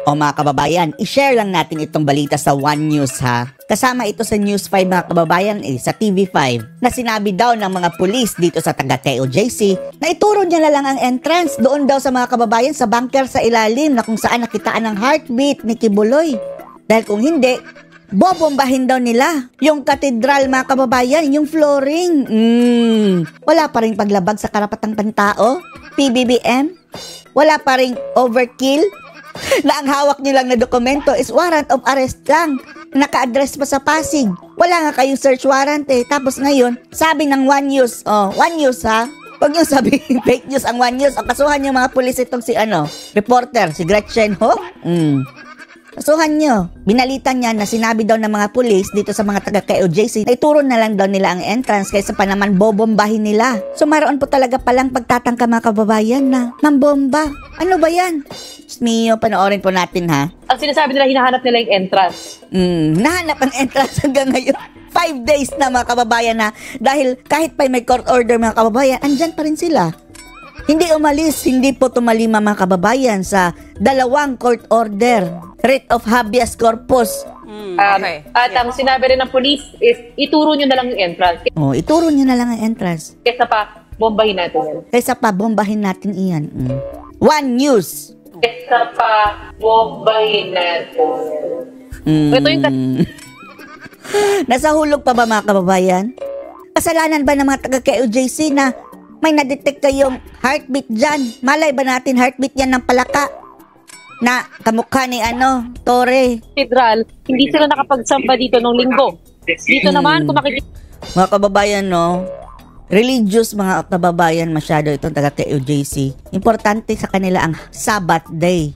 O mga kababayan, i-share lang natin itong balita sa One News ha. Kasama ito sa News 5 mga kababayan sa TV5 na sinabi daw ng mga pulis dito sa taga KOJC na ituro niya na lang ang entrance doon daw sa mga kababayan sa bunker sa ilalim na kung saan nakitaan ang heartbeat ni Kibuloy. Dahil kung hindi, bobombahin daw nila yung katedral mga kababayan, yung flooring. Wala pa rin paglabag sa karapatang pantao, PBBM. Wala pa rin overkill na ang hawak nyo lang na dokumento is warrant of arrest lang. Naka-address pa sa Pasig. Wala nga kayong search warrant eh. Tapos ngayon, sabi ng One News, One News ha? Huwag nyo sabihin fake news ang One News. O kasuhan yung mga pulis itong si reporter, si Gretchen Ho. Kasuhan nyo. Binalitan niya na sinabi daw ng mga pulis dito sa mga taga KOJC na ituro na lang daw nila ang entrance kaysa pa naman bobombahin nila. So maroon po talaga palang pagtatangka mga kababayan na mambomba. Ano ba yan? Mio, panoorin po natin ha. Ang sinasabi nila, hinahanap nila yung entrance. Nahanap ang entrance hanggang ngayon. 5 days na mga kababayan na dahil kahit pa may court order mga kababayan, andyan pa rin sila. Hindi umalis, hindi po tumalima mga kababayan sa 2 court order. Writ of habeas corpus. Okay. At ang sinabi rin ng police is, ituro nyo na lang yung entrance. Ituro nyo na lang ang entrance. Kaysa pa, bombahin natin yan. Kaysa pa, bombahin natin iyan. One News. Kaysa pa, bombahin natin. Ito yung Nasa hulog pa ba mga kababayan? Kasalanan ba ng mga taga-KOJC na may na-detect kayong heartbeat dyan? Malay ba natin heartbeat yan ng palaka? Na kamukha ni Torre. Federal, hindi sila nakapagsamba dito nung linggo. Dito naman, kung makikita. Mga kababayan, religious mga kababayan masyado itong taga-KOJC. Importante sa kanila ang Sabbath day.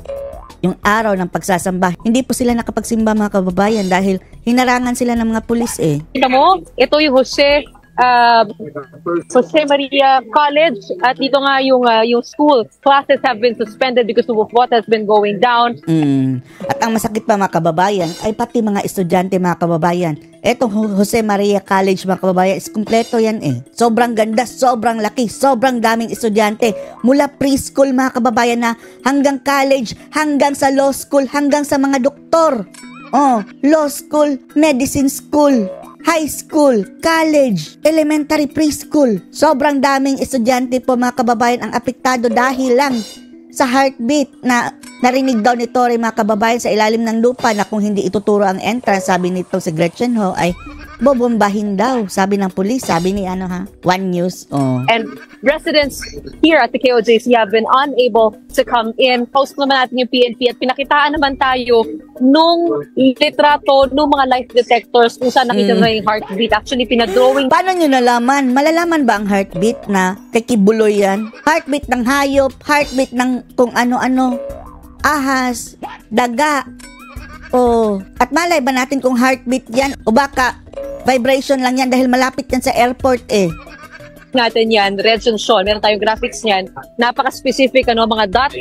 Yung araw ng pagsasamba. Hindi po sila nakapagsimba mga kababayan dahil hinarangan sila ng mga pulis eh. Kita mo, ito yung Jose Maria College at dito nga yung school classes have been suspended because of what has been going down. At ang masakit pa mga kababayan ay pati mga estudyante mga kababayan. Etong Jose Maria College mga kababayan is kumpleto yan eh. Sobrang ganda, sobrang laki, sobrang daming estudyante mula preschool mga kababayan na hanggang college, hanggang sa law school, hanggang sa mga doktor. Law school, medicine school, high school, college, elementary, preschool. Sobrang daming estudyante po mga kababayan ang apektado dahil lang sa heartbeat na narinig daw ni Torre mga kababayan sa ilalim ng lupa na kung hindi ituturo ang entrance, sabi nito si Gretchen Ho, ay bobombahin daw. Sabi ng pulis, sabi ni One News. And residents here at the KOJC have been unable to come in. Post naman natin yung PNP at pinakitaan naman tayo nung litrato nung mga light detectors kung saan nakita na yung heartbeat. Actually, pinadrawing. Paano nyo nalaman? Malalaman ba ang heartbeat na kay Kibuloy yan? Heartbeat ng hayop, heartbeat ng kung ano-ano, ahas, daga. At malay ba natin kung heartbeat yan o baka vibration lang yan dahil malapit yan sa airport eh. Natin yan, Redson Sean, meron tayong graphics niyan. Napaka-specific mga dot.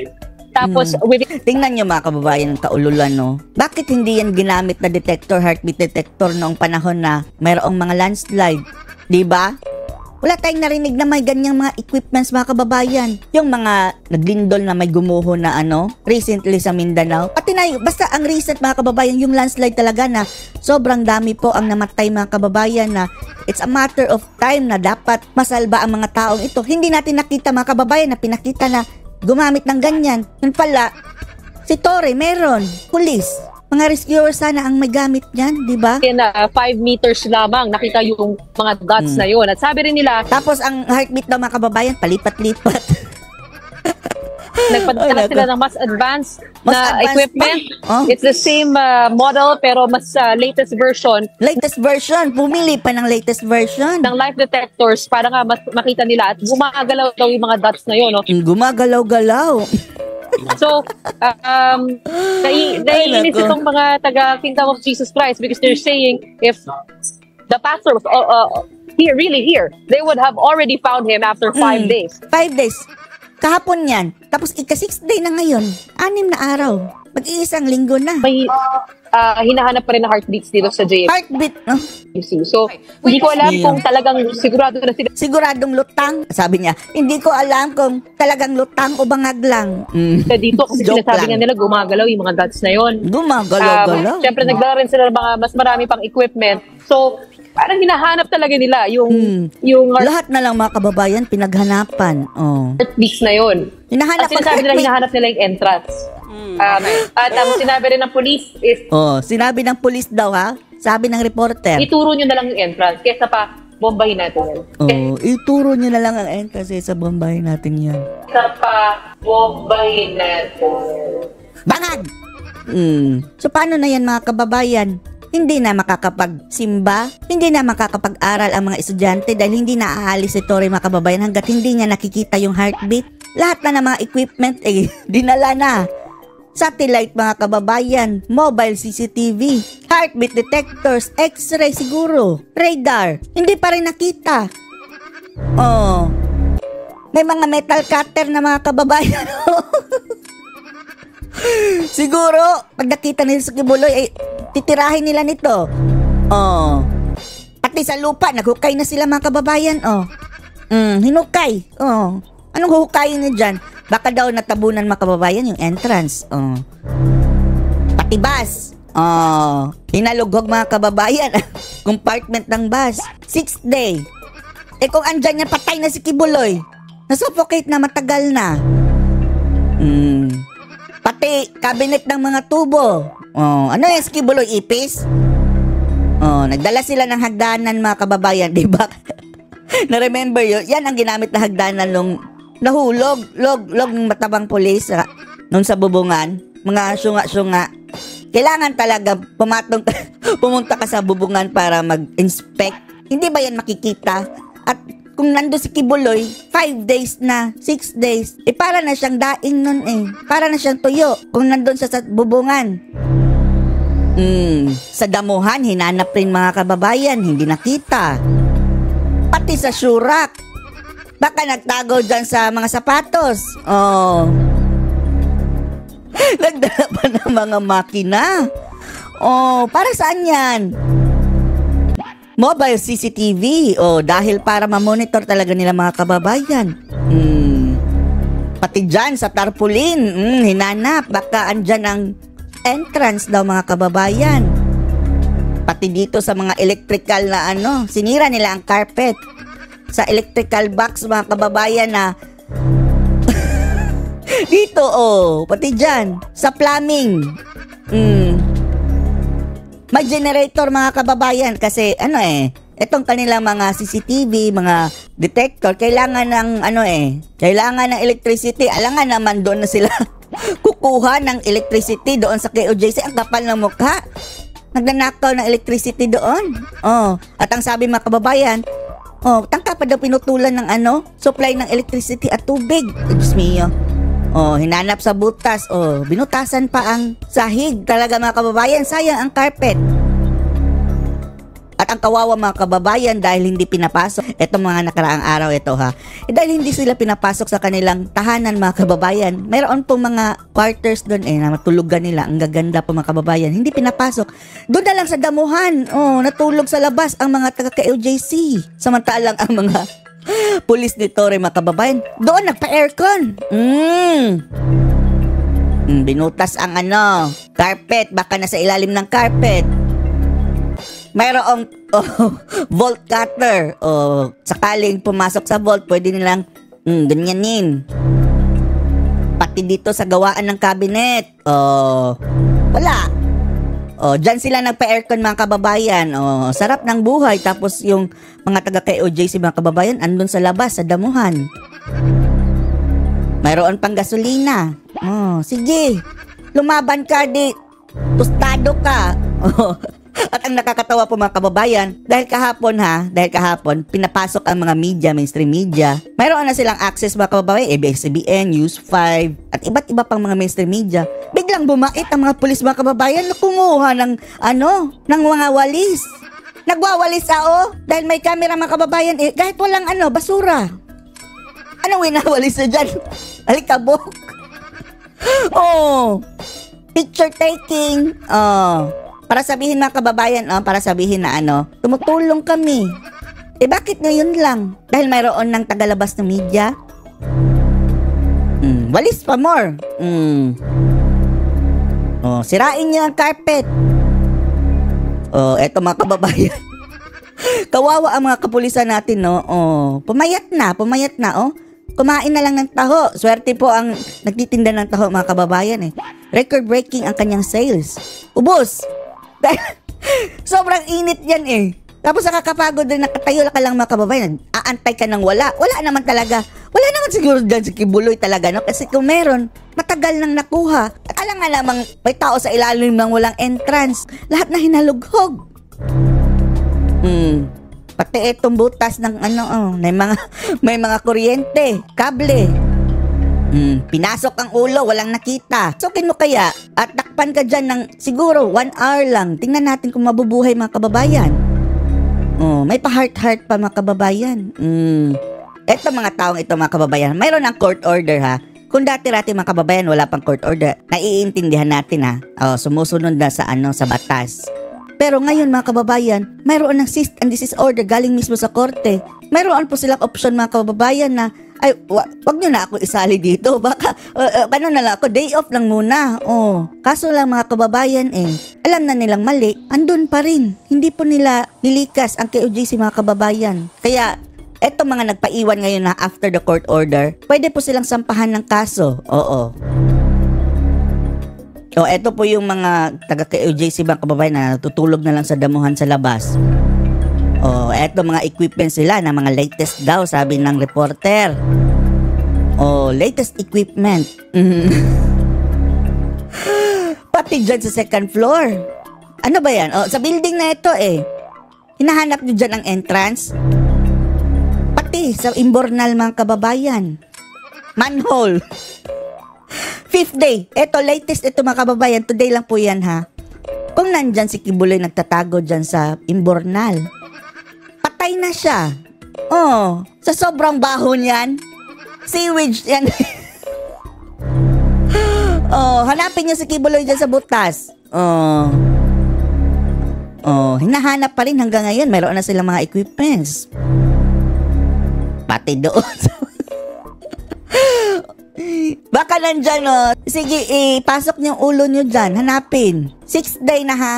Tapos, tingnan nyo mga kababayan ng kaululan, Bakit hindi yan ginamit na detector, heartbeat detector noong panahon na mayroong mga landslide? Diba? Wala tayong narinig na may ganyang mga equipments mga kababayan. Yung mga naglindol na may gumuho na recently sa Mindanao. Pati na basta ang recent mga kababayan, yung landslide talaga na sobrang dami po ang namatay mga kababayan na it's a matter of time na dapat masalba ang mga taong ito. Hindi natin nakita mga kababayan na pinakita na gumamit ng ganyan. Yun pala, si Torre meron, pulis. Mga rescuers sana ang may gamit niyan, di ba? 5 meters lamang nakita yung mga dots na yun. At sabi rin nila, tapos ang heartbeat daw mga kababayan, palipat-lipat. Nagpadala sila ng mas advanced na equipment. It's the same model pero mas latest version. Latest version? Pumili pa ng latest version. Ng light detectors para nga mas makita nila at gumagalaw daw yung mga dots na yun. Gumagalaw-galaw. So, naiinis itong mga taga-Kingdom of Jesus Christ because they're saying if the pastor was really here, they would have already found him after 5 days. 5 days. Kahapon yan. Tapos ika-6th day na ngayon. 6 na araw. Mag-iisang linggo na. May hinahanap pa rin na heartbeats dito sa JFC. Heartbeat, no? So, hindi ko alam kung talagang sigurado na sila. Siguradong lutang. Sabi niya, hindi ko alam kung talagang lutang o bangag lang. Dito kasi Joke sinasabi lang. nga nila gumagalaw yung mga guts na yon. Gumagalaw-galaw. Siyempre, nagdala rin sila ng mga mas marami pang equipment. So, parang hinahanap talaga nila yung Lahat na lang mga kababayan, pinaghanapan. Oh. heartbeats na yon. Hinahanap At sinasabi nila, hinahanap nila yung entrance. At ang sinabi rin ng police is, Sinabi ng police daw ha, sabi ng reporter. ituro nyo na lang yung entrance kesa pa bombahin natin yan. Ituro niyo na lang ang entrance sa bombahin natin yan. Kesa pa bombahin natin. Bangag! So paano na yan mga kababayan? Hindi na makakapagsimba, hindi na makakapag-aral ang mga estudyante dahil hindi na aalis si Tory mga kababayan hanggat hindi niya nakikita yung heartbeat. Lahat na ng mga equipment dinala na. Satellite mga kababayan, mobile CCTV, heartbeat detectors, x-ray siguro, radar, hindi pa rin nakita. May mga metal cutter na mga kababayan. Siguro, pag nakita nila sa Kibuloy, titirahin nila nito. Pati sa lupa, naghukay na sila mga kababayan. Hinukay. Anong huhukayin niya dyan? Baka daw natabunan mga kababayan yung entrance. Pati bus. Hinalughog mga kababayan. Compartment ng bus. 6th day. Kung andyan niya, patay na si Kibuloy. Nasuffocate na, matagal na. Pati cabinet ng mga tubo. Ano yung si Kibuloy, ipis? Nagdala sila ng hagdanan mga kababayan, di ba? Na-remember yun? Yan ang ginamit na hagdanan nung nahulog, log ng matabang pulis nung sa bubungan, mga syunga-syunga. Kailangan talaga pumunta ka sa bubungan para mag-inspect. Hindi ba yan makikita? At kung nando si Kibuloy, 5 days na, 6 days, para na siyang daing nun Para na siyang tuyo kung nandun siya sa bubungan. Sa damuhan, hinanap rin mga kababayan, hindi nakita. Pati sa syurak. Baka nagtago dyan sa mga sapatos. Nagdala pa ng mga makina. Para saan yan? Mobile CCTV. Dahil para ma-monitor talaga nila mga kababayan. Pati dyan sa tarpaulin. Hinanap. Baka andyan ang entrance daw mga kababayan. Pati dito sa mga electrical na sinira nila ang carpet. Sa electrical box mga kababayan na dito pati dyan sa plumbing. May generator mga kababayan kasi itong kanilang mga CCTV, mga detector, kailangan ng kailangan ng electricity. Alangan naman doon na sila kukuha ng electricity doon sa KOJC. Ang kapal ng mukha. Nagnanakaw ng electricity doon. At ang sabi mga kababayan, tangka pa daw pinutulan ng supply ng electricity at tubig. Diyos mio. Hinanap sa butas. Binutasan pa ang sahig. Talaga mga kababayan, sayang ang carpet. At ang kawawa mga kababayan dahil hindi pinapasok. Itong mga nakaraang araw ito dahil hindi sila pinapasok sa kanilang tahanan mga kababayan. Mayroon pong mga quarters doon na matulugan nila. Ang gaganda po mga kababayan. Hindi pinapasok. Doon na lang sa damuhan. Natulog sa labas ang mga taga-KOJC. Samantalang ang mga pulis ni Tory mga kababayan, doon nagpa-aircon. Binutas ang carpet. Baka nasa ilalim ng carpet. Mayroong vault cutter. Sakaling pumasok sa vault, pwede nilang ganyanin. Pati dito sa gawaan ng cabinet. Wala. Dyan sila nagpa-aircon mga kababayan. Sarap ng buhay. Tapos yung mga taga-KOJC mga kababayan, andun sa labas, sa damuhan. Mayroon pang gasolina. Sige. Lumaban ka di. Tostado ka. At ang nakakatawa po mga kababayan, dahil kahapon, pinapasok ang mga media, mainstream media. Mayroon na silang access mga kababayan, ABS-CBN, News 5, at iba't iba pang mga mainstream media. Biglang bumait ang mga pulis mga kababayan na kumuha ng mga walis. Nagwawalis dahil may camera mga kababayan, kahit walang basura. Anong winawalis na dyan? Alikabok. picture taking. Para sabihin mga kababayan, para sabihin na tumutulong kami. Bakit ngayon lang? Dahil mayroon ng tagalabas ng media? Walis pa more. Sirain niyo ang carpet. Eto mga kababayan. Kawawa ang mga kapulisan natin, no? Pumayat na, Kumain na lang ng taho. Swerte po ang nagtitinda ng taho, mga kababayan, eh. Record-breaking ang kanyang sales. Ubos! Sobrang init yan, eh. Tapos nakakapagod din, nakatayo ka lang, mga kababayan. Aantay ka ng wala. Wala naman talaga. Wala naman siguro dyan si Kibuloy talaga, no? Kasi kung meron, matagal nang nakuha. At alam nga namang may tao sa ilalim ng walang entrance. Lahat na hinalughog. Pati itong butas ng may mga kuryente, kable. Pinasok ang ulo, walang nakita. So, kino kaya? At takpan ka dyan ng siguro 1 hour lang. Tingnan natin kung mabubuhay, mga kababayan. May pa-heart-heart pa, mga kababayan. Eto mga taong ito, mga kababayan, mayroon ng court order, ha. Kung dati-rati, mga kababayan, wala pang court order, naiintindihan natin, ha. Sumusunod na sa batas. Pero ngayon, mga kababayan, mayroon ng cease and desist order galing mismo sa korte. Mayroon po silang option, mga kababayan, na ay, wag nyo na ako isali dito. Baka, na lang ako, day off lang muna. Kaso lang, mga kababayan, alam na nilang mali, andun pa rin. Hindi po nila nilikas ang KOJC, mga kababayan. Kaya, eto mga nagpaiwan ngayon na after the court order, pwede po silang sampahan ng kaso. Eto po yung mga taga-KOJC, mga kababayan, na tutulog na lang sa damuhan sa labas. Eto mga equipment sila na mga latest daw, sabi ng reporter. Latest equipment. Pati dyan sa second floor. Ano ba yan? Sa building na ito, hinahanap nyo dyan ang entrance. Pati sa Imbornal, mga kababayan. Manhole. 5th day. Ito, latest ito, mga kababayan. Today lang po yan, ha. Kung nandyan si Kibuloy nagtatago dyan sa Imbornal, patay na siya. Sa sobrang baho niyan. Sewage yan. Hanapin niyo si Kibuloy dyan sa butas. Hinahanap pa rin hanggang ngayon. Mayroon na silang mga equipments. Pati doon. Baka nandyan, sige, pasok niyong ulo niyo dyan. Hanapin. 6th day na, ha?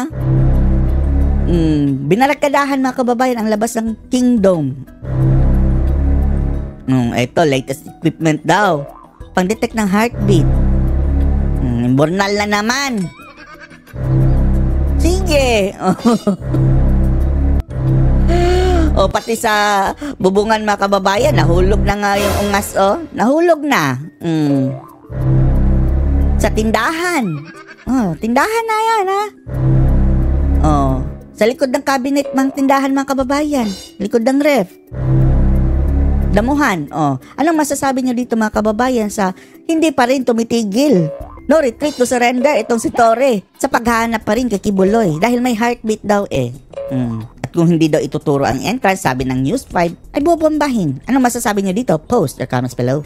Binarkadahan, mga kababayan, ang labas ng Kingdom. Ito, latest equipment daw. Pang-detect ng heartbeat. Bornal na naman. Sige. Pati sa bubungan, mga kababayan, nahulog na nga yung ungas, nahulog na. Sa tindahan. Tindahan na yan, ha? Sa likod ng cabinet, mga tindahan, mga kababayan. Likod ng ref. Damuhan. Anong masasabi niyo dito, mga kababayan, sa hindi pa rin tumitigil? No retreat, no surrender, itong si Torre, sa paghahanap pa rin kay Kibuloy. Dahil may heartbeat daw, Kung hindi daw ituturo ang entrance, sabi ng News 5, ay bubombahin. Anong masasabi niyo dito? Post or comments below.